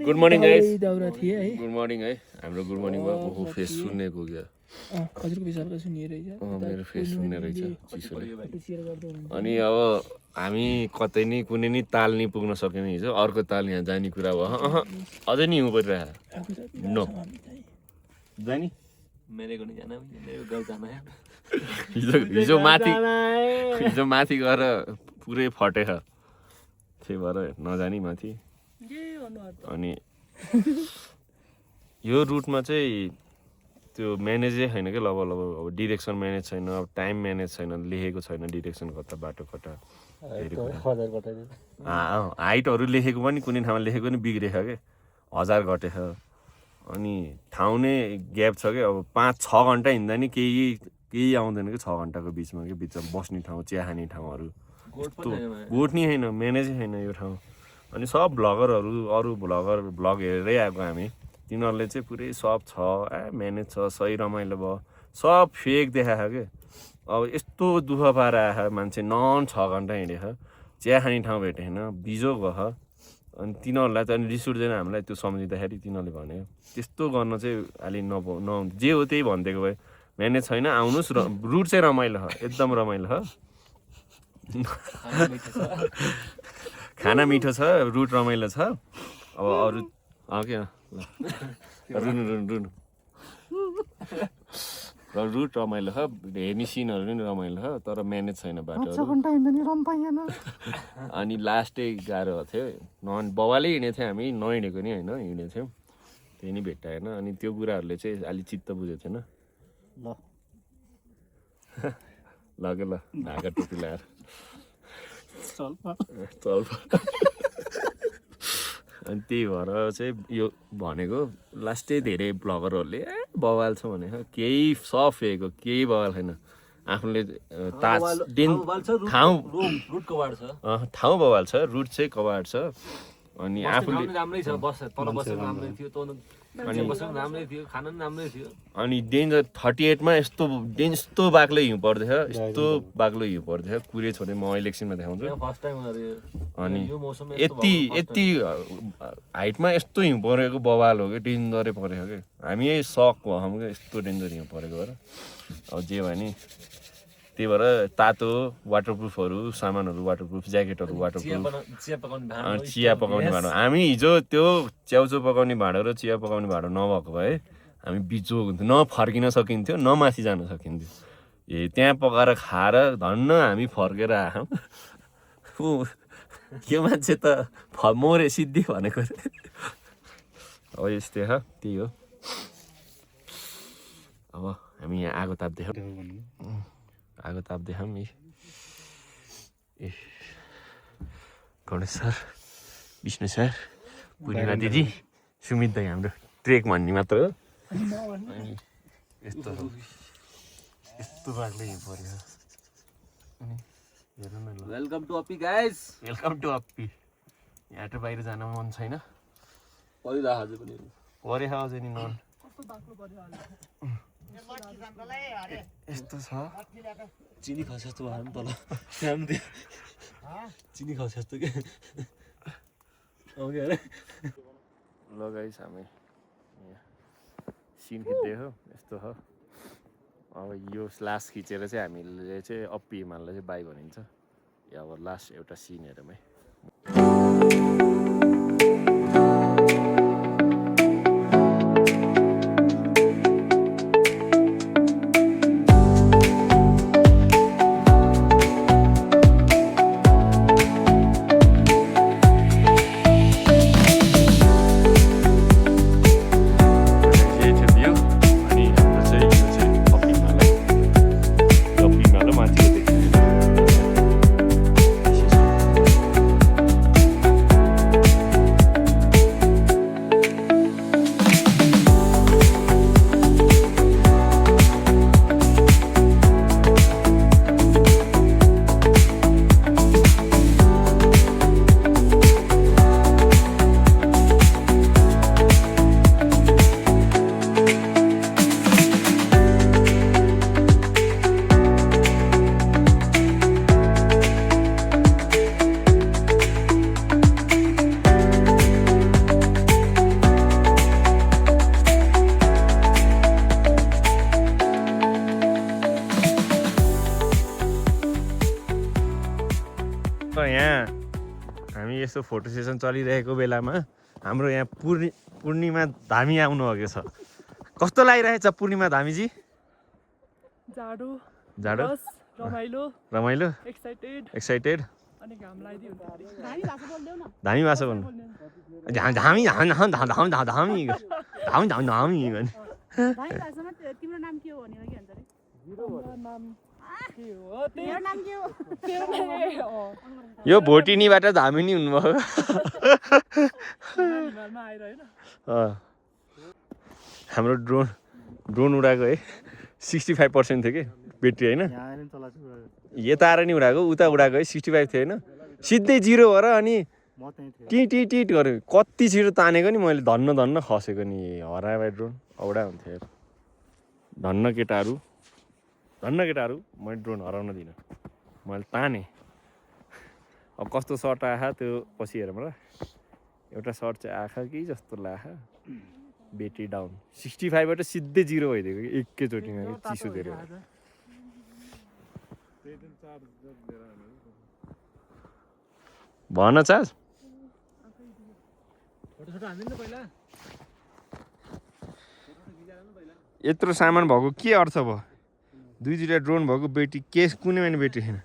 Good morning guys दाउरा थिए है गुड मर्निङ है हाम्रो गुड मर्निङमा ओहो फेस सुन्नेको क्या हजुरको विचारको सुनिए रहेछ मेरो फेस सुन्ने रहेछ चिसोले सेयर गर्दै हुनुहुन्छ अनि अब हामी कतै नि कुनै नि ताल नि पुग्न सकेन हिजो अर्को ताल यहाँ जाने कुरा भयो अझै नि हिउँ परिरहेको नो जाने मेरेको नि जान मेरो गाउँ जान हिजो माथि गएर पुरै फटेछ त्यही भएर नजानी माथि अनि यो रुटमा चाहिँ त्यो म्यानेजै छैन क्या लगभग अब डिरेक्सन म्यानेज छैन अब टाइम म्यानेज छैन लेखेको छैन डिरेक्सन कता बाटो कता हाइटहरू लेखेको पनि कुनै ठाउँमा लेखेको पनि बिग्रेछ क्या 1000 घटेछ अनि ठाउँ नै ग्याप छ क्या अब 5-6 घन्टा हिँड्दा नि केही आउँदैन कि 6 घन्टाको बिचमा कि बिचमा बस्ने ठाउँ चिया खाने ठाउँहरू गोठ नि छैन म्यानेजै छैन यो ठाउँ अनि सब भ्लगरहरू अरू भ्लग हेरेरै आएको हामी तिनीहरूले चाहिँ पुरै सब छ म्यानेज छ सही रमाइलो भयो सब फेक देखाएको क्या अब यस्तो दुःख पाएर आएको मान्छे 6 घन्टा हिँडेछ चिया खाने ठाउँ भेटेन बिजोग भयो अनि तिनीहरूलाई त अनि रिस उठ्दैन हामीलाई त्यो सम्झिँदाखेरि तिनीहरूले भन्यो त्यस्तो गर्न चाहिँ अलि नहुँ जे हो त्यही भनिदिएको भए म्यानेज छैन आउनुहोस् रुट चाहिँ रमाइलो छ एकदम रमाइलो छ खाना मिठो छ रुट रमाइलो छ अब अरू क्या रुनु रुट रमाइलो छ हेर्ने सिनहरू पनि रमाइलो छ तर म्यानेज छैन बाटो अनि लास्टै गाह्रो थियो बवालै हिँडेको थियो हामी नहिँडेको नि होइन हिँडेको थियौँ त्यही नि भेट्टाएन अनि त्यो कुराहरूले चाहिँ अलिक चित्त बुझेको थिएन लग्यो ल ढाका टोपी लगाएर चल अनि त्यही भएर चाहिँ यो भनेको लास्टै धेरै ब्लगरहरूले बवाल छ भनेको केही सब फेक हो केही बवाल छैन आफूले ठाउँ बवाल छ रुट चाहिँ कबाड छ अनि आफूले राम्रै छ तल बसेको राम्रै थियो मान्छे बसेको राम्रै थियो खाना पनि राम्रै थियो अनि डेन्जर 38 मा यस्तो बाक्लो हिउँ पर्दैछ यस्तो बाक्लो हिउँ पर्दैछ कुरे छोडे म अहिले एकछिनमा देखाउँछु फर्स्ट टाइम अनि यति हाइटमा यस्तो हिउँ परेको बवाल हो कि डेन्जरै परेको कि हामी यही सक भयौँ क्या यस्तो डेन्जर हिउँ परेको भएर अब जे भयो नि त्यही भएर तातो वाटरप्रुफहरू सामानहरू वाटरप्रुफ ज्याकेटहरू वाटरप्रुफ चिया पकाउने भाँडो हामी हिजो त्यो च्याउचो पकाउने भाँडो र चिया पकाउने भाँडो नभएको भए हामी बिचोक हुन्थ्यो न फर्किन सकिन्थ्यो न माथि जान सकिन्थ्यो त्यहाँ पकाएर खाएर धन्न हामी फर्केर आयौँ त्यो मान्छे त मोरे सिद्धि भनेको अब यस्तै छ त्यही हो अब हामी यहाँ आगो ताप्दैछौँ आगो ताप्दैछौँ नि गणेश सर विष्णु सर पूर्णिमा दिदी सुमित दाई हाम्रो ट्रेक भन्ने मात्र हो अनि यस्तो बाक्लै हिउँ पऱ्यो अनि हेर्नु न ल वेलकम टु अपी गाइस वेलकम टु अपी यहाँ त बाहिर जान मन छैन परिरहेको अझै पनि परेछ अझै नि नन यस्तो छ चिनी खस जस्तो भयो नि तल चिनी खस जस्तो के ल गाइस हामी सिन खिच्दै हो यस्तो हो अब यो लास्ट खिचेर चाहिँ हामीले चाहिँ अप्पी हिमाललाई चाहिँ बाई भनिन्छ यो अब लास्ट एउटा सिन हेरौँ है यस्तो फोटो सेसन चलिरहेको बेलामा हाम्रो यहाँ पूर्णिमा धामी आउनु अघि छ। कस्तो लागिरहेछ पूर्णिमा धामीजी? जाडो जाडो बस रमाइलो रमाइलो एक्साइटेड अनि घाम लागिदियो धामी भाषा भन्नु धामी धामी धामी धामी धामी धामी भाइ भाषामा तिम्रो नाम के हो भनेर के भन्छ रे नाम के हो मेरो नाम के हो तेरो नाम यो भोटिनीबाट धामी नि हुनुभयो। घरमा आएर हैन हाम्रो ड्रोन उडाएको है 65% थियो कि ब्याट्री होइन यता आएर नि उडाएको उता उडाएको है 65 थियो होइन सिधै 0 भएर अनि टिट गऱ्यो कति छिटो तानेको नि मैले धन्न खसेको नि हरायो भाइ ड्रोन औडा हुन्थ्यो यार धन्न केटाहरू मैले ड्रोन हराउन दिनँ मैले ताने। अब कस्तो सर्ट आएछ त्यो पछि हेरौँ ल। एउटा सर्ट चाहिँ आएछ कि जस्तो लाग्यो ब्याट्री डाउन 65बाट सिधै 0 भइदिएको एकैचोटिमा कि चिसो धेरै भन चार्ज यत्रो सामान भएको के अर्थ भयो? 2-2टा ड्रोन भएको ब्याट्री के कुनैमा नि ब्याट्री छैन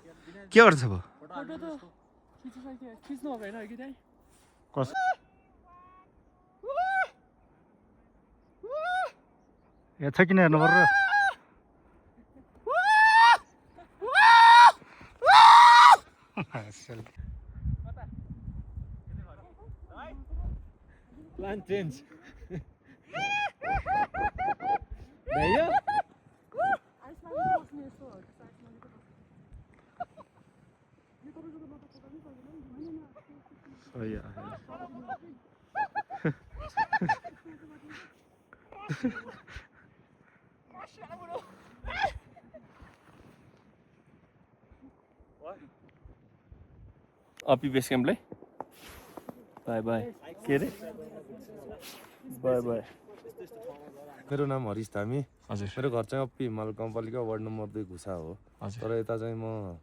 के अर्थ भयो? फोटो त खिच्नु भएको हैन कि त्यही कस यता किन हेर्नु पर्यो? प्लान चेन्ज अपी बेस क्याम्पलाई बाई बाई के अरे बाई बाई। मेरो नाम हरिश धामी हजुर मेरो घर चाहिँ अपी हिमाल गाउँपालिका वार्ड नम्बर 2 घुसा हो। हजुर तर यता चाहिँ म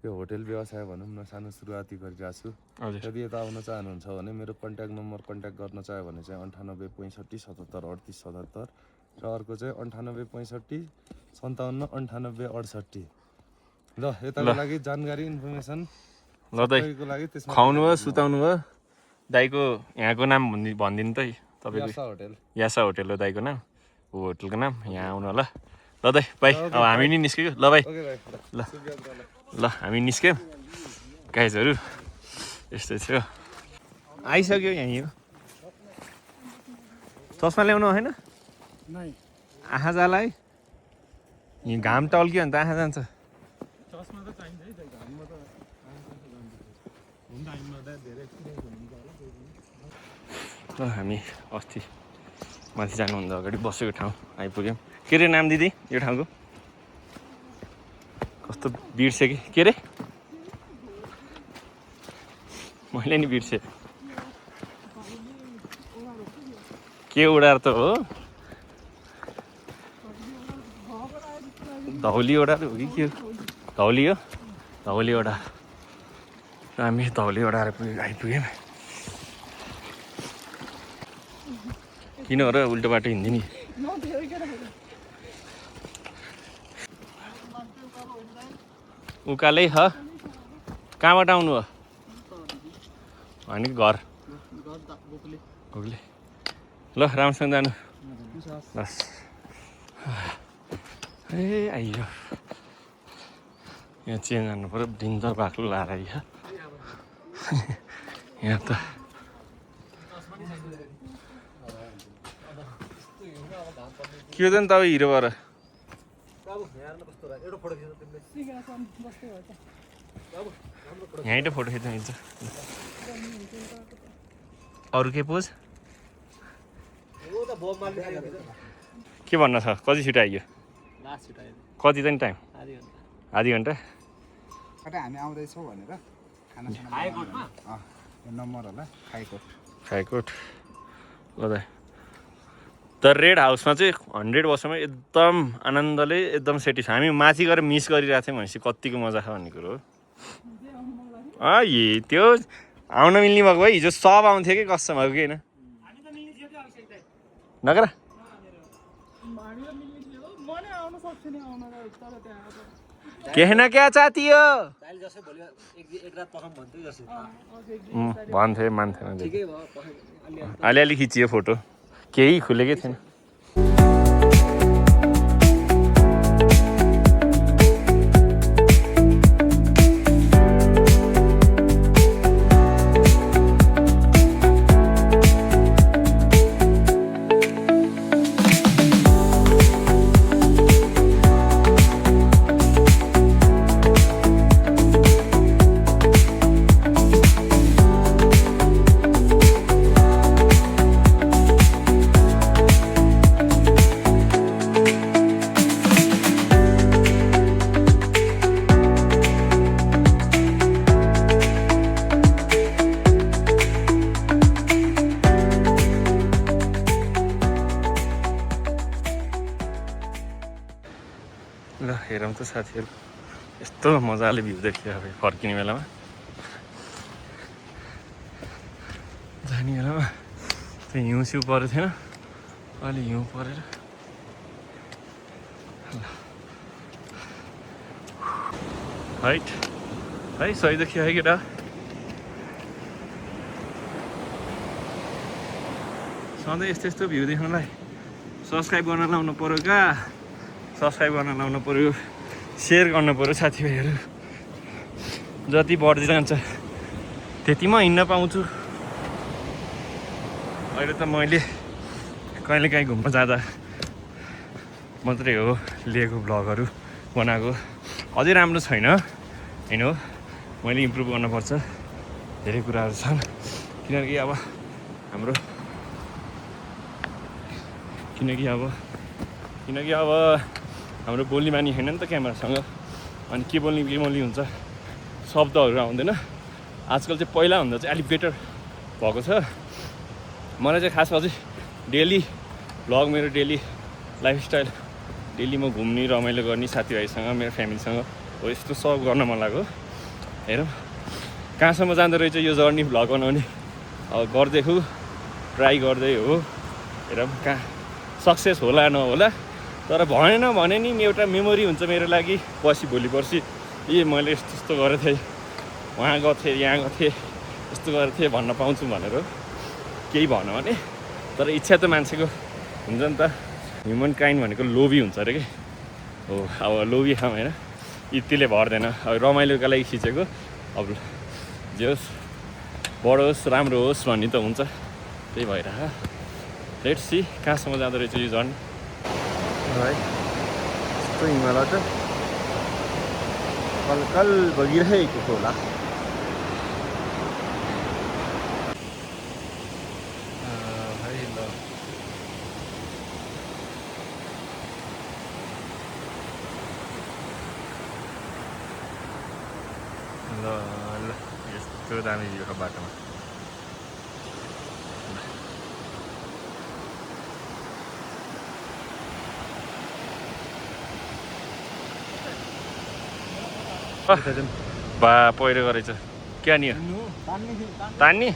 यो होटेल व्यवसाय भनौँ न सानो सुरुवाती गरिरहेको छु। हजुर यदि यता आउन चाहनुहुन्छ भने मेरो कन्ट्याक्ट नम्बर कन्ट्याक्ट गर्न चाह्यो भने चाहिँ 98 65 77 38 77 र अर्को चाहिँ 98 65 57 98 68। ल यताको लागि जानकारी इन्फर्मेसन ल दाइ सबैको लागि त्यसमा खुवाउनु भयो सुताउनु भयो दाइको यहाँको नाम भनिदिनु त तपाईँको यासा होटेल यासा होटेल हो दाइको नाम ऊ होटेलको नाम यहाँ आउनु होला। ल दाइ बाई अब हामी नि निस्क्यो ल भाइ ओके भाइ ल ल हामी निस्क्यौँ गाइजहरू यस्तो थियो आइसक्यो यहीँ हो। चस्मा ल्याउनु होइन आँखा जाला है यहीँ घाम टल्क्यो भने त आँखा जान्छ। ल हामी अस्ति माथि जानुभन्दा अगाडि बसेको ठाउँ आइपुग्यौँ। के अरे नाम दिदी यो ठाउँको? कस्तो बिर्सेँ कि के अरे मैले नि बिर्सेँ के ओडार त हो धौली ओडार हो कि के हो? धौली हो धौली ओडार। हामी धौली ओडार आइपुग्यौँ। किन हो र उल्टो बाटो हिँड्दै नि उकालै ह कहाँबाट आउनु हो अनि घर गोकले ल राम्रोसँग जानु बस। ए आइयो यहाँ चेन्ज गर्नु पऱ्यो दिनदर बाक्लो लाएर यहाँ त के हो त नि तपाईँ हिरो भएर यहीँ त फोटो खिच्नु मिल्छ। अरू के पोज के भन्न छ? कति छिटो आइयो? कति त नि टाइम? आधी घन्टा। हामी आउँदैछौँ भनेर खाना नम्बर होला खाइकोट ल दाइ। द रेड हाउसमा चाहिँ 100 वर्षमा एकदम आनन्दले एकदम सेटिस हामी माथि गएर मिस गरिरहेको थियौँ भनेपछि कतिको मजा छ भन्ने कुरो हो। यी त्यो आउन मिल्ने भएको भए हिजो सब आउँथ्यो कि कसम भएको कि होइन नगर हामी त मिल्ने थियो म नै आउन सक्छु नि आउन तर त्यहाँ अब कहना क्या चाहती हो दाइले जसै भोलि एक रात पखाउँ भन्थ्यो जसै भन्थे मान्थेन ठिकै भयो पखाइ अलि अलिअलि खिचियो फोटो केही खुलेकै थिएन ल हेरौँ त साथीहरू यस्तो मजाले भ्यू देखियो अब फर्किने बेलामा जाने बेलामा त्यो हिउँ सिउ परेको थिएन अलि हिउँ परेर हाइट है सही देखियो है केटा सधैँ यस्तो यस्तो भ्यू देख्नलाई सब्सक्राइब गर्न लाउनु पऱ्यो क्या सब्सक्राइब गर्न लाउनु पऱ्यो सेयर गर्नु पऱ्यो साथीभाइहरू जति बढ्दै जान्छ त्यति म हिँड्न पाउँछु अहिले त मैले कहिलेकाहीँ घुम्न जाँदा मात्रै हो लिएको भ्लगहरू बनाएको अझै राम्रो छैन होइन हो मैले इम्प्रुभ गर्नुपर्छ धेरै कुराहरू छन् किनकि अब हाम्रो बोली बानी होइन नि त क्यामेरासँग अनि के बोल्ने हुन्छ शब्दहरू आउँदैन आजकल चाहिँ पहिलाभन्दा चाहिँ अलिक बेटर भएको छ मलाई चाहिँ खास अझै डेली भ्लग मेरो डेली लाइफस्टाइल डेली म घुम्ने रमाइलो गर्ने साथीभाइसँग मेरो फ्यामिलीसँग हो यस्तो सब गर्न मन लाग्यो हेरौँ कहाँसम्म जाँदो रहेछ यो जर्नी भ्लग बनाउने अब गर्दैछु ट्राई गर्दै हो हेरौँ कहाँ सक्सेस होला नहोला तर भएन भने नि एउटा मेमोरी हुन्छ मेरो लागि पछि भोलि पर्सि मैले यस्तो गरेको थिएँ वहाँ गएको थिएँ यहाँ गएको थिएँ यस्तो गरेको थिएँ भन्न पाउँछु भनेर केही भन भने तर इच्छा त मान्छेको हुन्छ नि त ह्युमन काइन्ड भनेको लोभी हुन्छ अरे कि हो अब लोभी खाऊँ होइन यतिले भर्दैन अब रमाइलोका लागि खिचेको अब जे होस् बढोस् राम्रो होस् भन्ने त हुन्छ त्यही भएर लेट्स सी कहाँसम्म जाँदो रहेछ यो झन् है यस्तो हिमाल त कलकल बगिरहेको होला ल ल यस्तो दामी भ्यू छ बाटोमा बा पहिरो गरेछ क्या नि तान्ने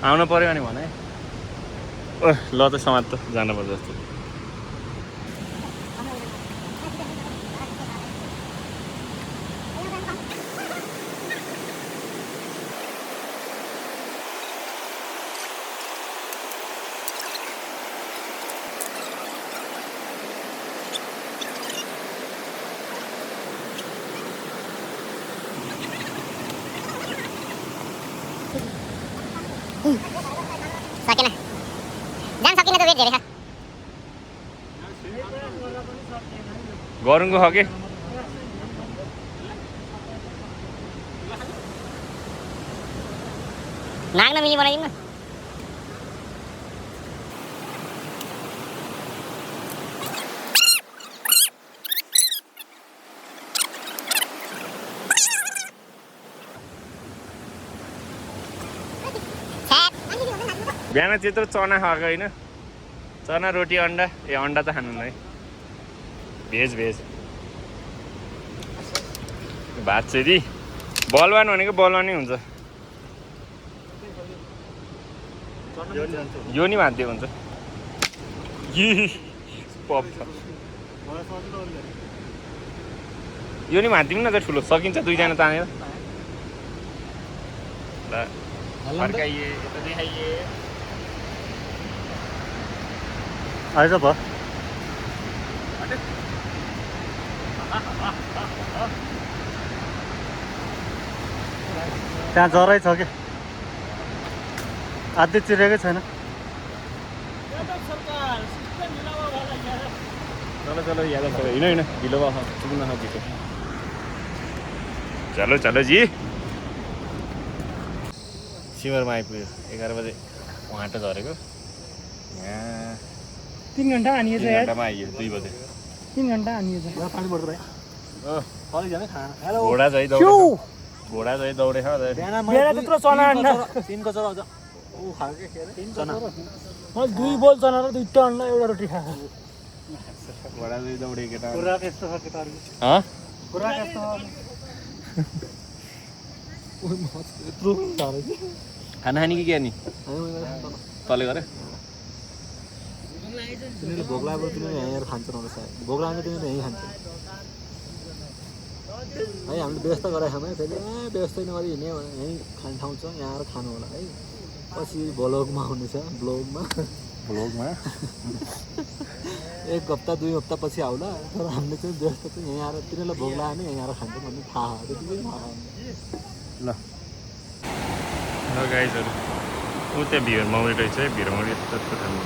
आउनु पर्यो भने भने ल त समाज त जानुपर्छ जस्तो सकेन जान सकिन त वेट धेरै छ गरुङको खके नाग्न मिली बनाइदिउँ न बिहान त्यत्रो चना खाएको होइन चना रोटी अन्डा ए अन्डा त खानु है भेज भातचेरी बलवान भनेको बलवानै हुन्छ यो नि भाँच्दै हुन्छ यो नि भाँच्दिउँ न त ठुलो सकिन्छ दुईजना तानेर ल फर्काइए यता देखाइए आइज भयो त्यहाँ जरै छ कि आधी चिरेकै छैन चलो चलो याद करो हिँड हिँड ढिलो भयो पुग्न नसकेको चलो चलो जी शिवरमा आइपुग्यो 11 बजे वहाँ त झरेको यहाँ 3 घन्टा हानिएछ 3 यार घन्टामा आइयो 2 बजे 3 घन्टा हानिएछ पानी पर्छ भाइ कतिजना खाना हेलो घोडा चाहिँ दौडे मेरा त्यत्रो चना अन्डा 3 कचरा आउँछ ऊ खायो के अरे चना मैले 2 बोल चना र 2 अन्डा एउटा रोटी खाएको घोडा चाहिँ दौडे केटा पुरा त्यस्तो छ केटाहरू पुरा त्यस्तो खाना खाने कि के नि तले गरे तिनीहरूले भोक लागेको तिनीहरूले यहाँ खान्छ नहुँदैछ भोक लाग्यो तिनीहरूले यहीँ खान्छ है हामीले व्यवस्था गराएको खाना फेरि व्यवस्था नगरी हिँड्यो भने यहीँ खाने ठाउँ छ यहाँ आएर खानु होला है पछि ब्लगमा आउनेछ ब्लगमा 1 हप्ता 2 हप्ता पछि आउला तर हामीले चाहिँ व्यवस्था चाहिँ यहीँ आएर तिनीहरूलाई भोक लाग्यो भने यहीँ आएर खान्छ भन्ने थाहा त्यतिकै थाहा ल गाइजहरू ऊ त्यहाँ भिर मौरी रहेछ है भिर मौरी यस्तो खानु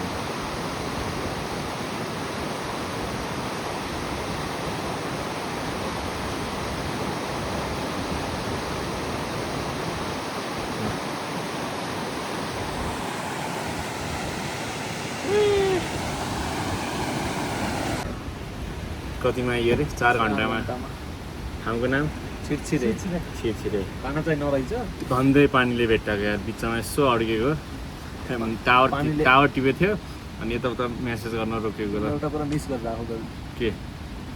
कतिमा आइयो अरे 4 घन्टामा ठाउँको नाम छिरछिरे खाना चाहिँ नरहेछ धन्दै पानीले भेट्टाएको यार बिचमा यसो अड्केको टावर टिपेको थियो अनि यताउता मेसेज गर्न रोकेको ल एउटा कुरा मिस गरेर आएको के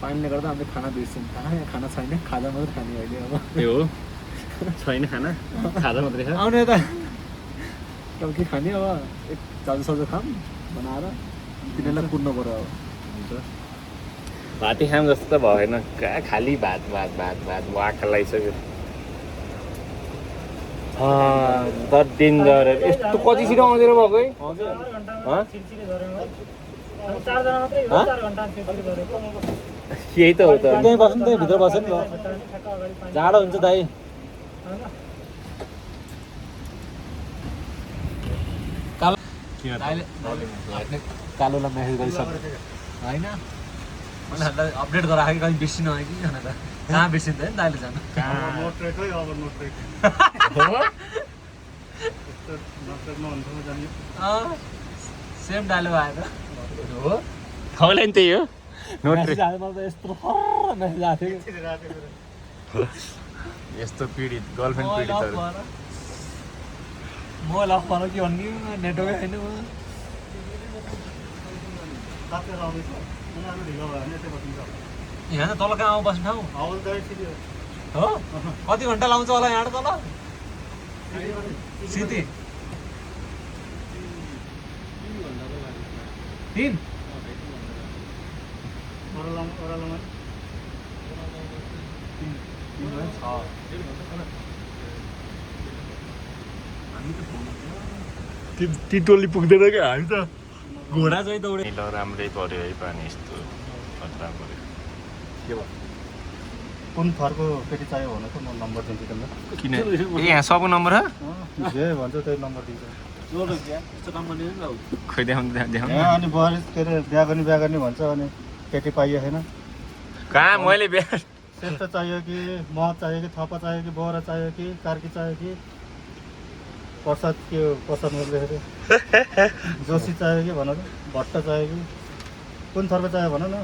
पानीले गर्दा हामीले खाना बिर्स्यौँ यहाँ खाना छैन खाजा मात्रै खाने अहिले अब त्यो हो छैन खाना खाजा मात्रै छ आउने यता अब के खाने अब एक चाउचाउ खाम बनाएर तिनीहरूलाई कुद्नु पऱ्यो अब हुन्छ भातै खाम जस्तो त भएन खालि भात वाखा लगाइसक्यो डेन्जर यस्तो कति छिटो आउँदैन भएको है यही त हो त त्यहीँ बस्नु त्यहीँ भित्र बस्यो नि जाडो हुन्छ दाइ कालोलाई मेसेज गरिसक्यो होइन उनीहरूलाई अपडेट गराएको कहीँ बिर्सिनु आयो कि भनेर कहाँ बिर्सिन्छ नि दाइले जानु सेम डायलग आएर हो तपाईँलाई नि त्यही हो मेसेज आयो मलाई त यस्तो मेसेज आएको थियो यस्तो पीडित गर्लफ्रेन्ड पीडितहरू म लफ भनौँ के भन्ने नेटवर्कै छैन यहाँ त तल कहाँ आऊ बस्ने ठाउँ हो कति घन्टा लाउँछ होला यहाँ तल सिटी 3 टिटोली पुग्दैन क्या हामी त घोडा चाहिँ दौडे ल राम्रै पऱ्यो है पानी यस्तो खतरा पऱ्यो के भयो कुन थरको पेटी चाहियो भने त म नम्बर दिन्छु त्यसलाई किन ए यहाँ सबको नम्बर हो जे भन्छ त्यही नम्बर दिन्छ खोइ देखाउनु यहाँ अनि बुहारी के अरे बिहा गर्ने भन्छ अनि केटी पाइयो छैन कहाँ मैले बिहा श्रेष्ठ चाहियो कि महत चाहियो कि थपा चाहियो कि बोरा चाहियो कि कार्की चाहियो कि प्रसाद के प्रसाद लेखेको जोशी चाहियो कि भन त भट्ट चाहियो कि कुन थरको चाहियो भन न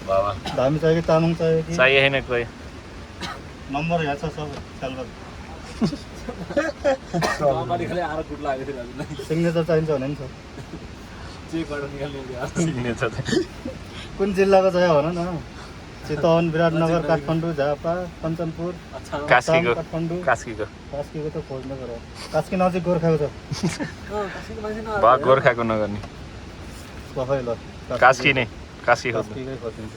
बाबा धामी चाहियो कि तामाङ चाहियो कि चाहिए छैन कोही नम्बर यहाँ छ सब ख्याल गर सिग्नेचर चाहिन्छ भने नि छ सिग्नेचर कुन जिल्लाको चाहियो भन न चितवन, विराटनगर, काठमाडौँ, झापा, कञ्चनपुर, कास्कीको काठमाडौँ। कास्कीको कास्कीको त खोज्नु पर्यो। कास्की नजिक गोर्खाको छ। भयो गोर्खाको नगर्ने सफै ल कास्की नै कास्की खोज्नु कास्कीकै खोजिन्छ।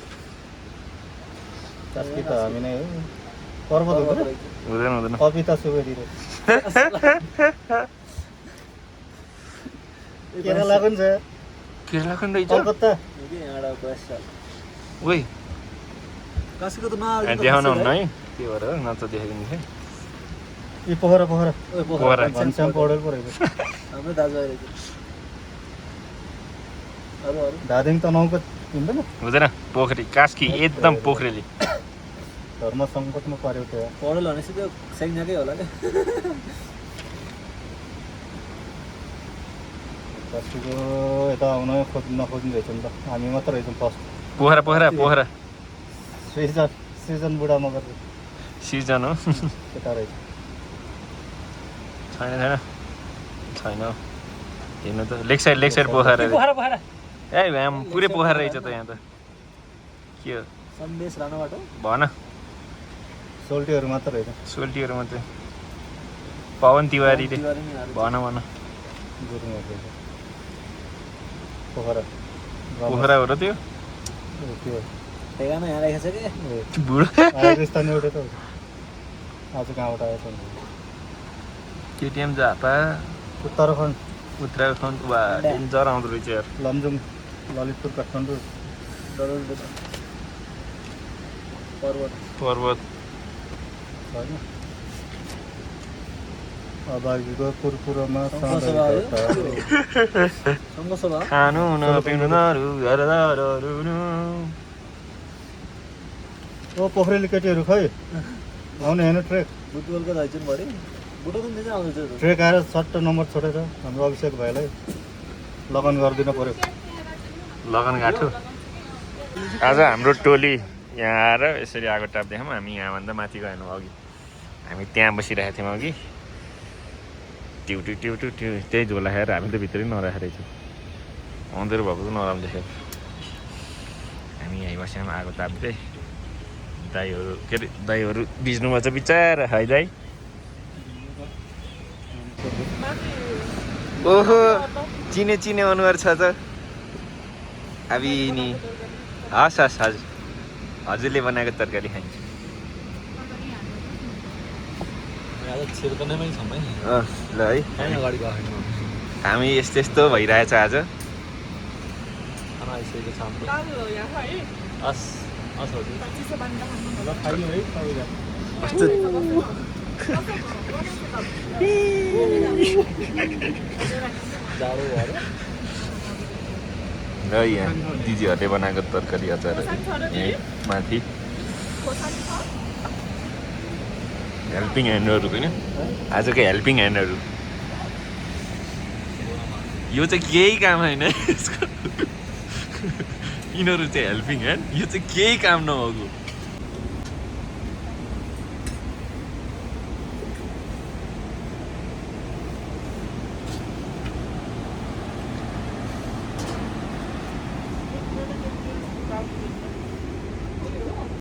कास्की त हामी नै हो। पर्वत हुँदैन? हुँदैन हुँदैन कविता सुवेदी रे। केरला पनि छ, केरलाको नि रहेछ कलकत्ता। ओइ कास्कीको त देखाउनु हुन्न है के भएर नत्र देखेको नि थिएँ यी पोखरा पोखरा घनश्याम पौडेल पो रहेछ। हाम्रो दाजु आइरहेको अरू धादिङ तनहुँको हुँदैन? हुँदैन पोखरी कास्की एकदम पोखरेली धर्म सङ्कटमा पर्यो त्यो। पढेल भनेपछि त्यो स्याङ्जाकै होला क्या कास्कीको यता आउन नखोज्नु रहेछ नि त, हामी मात्र रहेछौँ फर्स्ट। पोखरा पोखरा पोखरा सृजन बुढा मगर सिजन हो त्यता रहेछ। छैन छैन छैन हेर्नु त लेक साइड पोखरा ए यहाँ पुरै पोखरा रहेछ त यहाँ त के हो सन्देश राणाबाट भन सोल्टीहरू मात्र रहेछ। सोल्टीहरू मात्रै पवन तिवारीले भन गुरुङहरू रहेछ। पोखरा पोखरा हो र त्यो त्यो ठेगाना यहाँ राखेको छ कि बुढो आएको स्थानीय एउटा त हो। आज कहाँबाट आएको छ? केटिएम झापा उत्तराखण्ड, उत्तराखण्ड वा डेन्जर आउँदो रहेछ यार लमजुङ, ललितपुर, काठमाडौँ। डरौलबाट पर्वत होइन अभागीको कुरकुरोमा सङ्घसभा खानु नपिउनु नरु घरदारहरू ओ पोखरेली केटीहरू खै आउने होइन ट्रेक। बुटबलको दाइजन भयो अरे बुटो पनि चाहिँ आउँदैछ ट्रेक आएर सट्ट नम्बर छोडेर हाम्रो अभिषेक भाइलाई लगन गरिदिनु पऱ्यो। लगन गाँठो आज हाम्रो टोली यहाँ आएर यसरी आगो टाप्दैछौँ हामी यहाँभन्दा माथि गएनौँ अघि हामी त्यहाँ बसिरहेको थियौँ अघि ट्यु त्यही झोला खाएर हामी त भित्रै नराखेको रहेछौँ अँधेरो भएको त नराम्रो देखेको हामी यहीँ बस्यौँ आगो ताप्दै दाईहरू के अरे दाईहरू बिच्नुभएको छ बिचारा है दाई ओहो चिने अनुहार छ त अबि नि हस् हजुर हजुरले बनाएको तरकारी खान्छ छिर्कनेमै छौँ है ल है अगाडि गएको हामी यस्तो भइरहेछ आज खाना आइसकेको छ हाम्रो कालो यहाँ है हस् हस् हजुर चिसो बान्दा खानु ल खाइयो है सबैजना। कस्तो जाडो भयो र यहाँ दिदीहरूले बनाएको तरकारी अचार यहीँ माथि हेल्पिङ ह्यान्डहरू होइन आजको हेल्पिङ ह्यान्डहरू यो चाहिँ केही काम होइन यसको यिनीहरू चाहिँ हेल्पिङ ह्यान्ड यो चाहिँ केही काम नभएको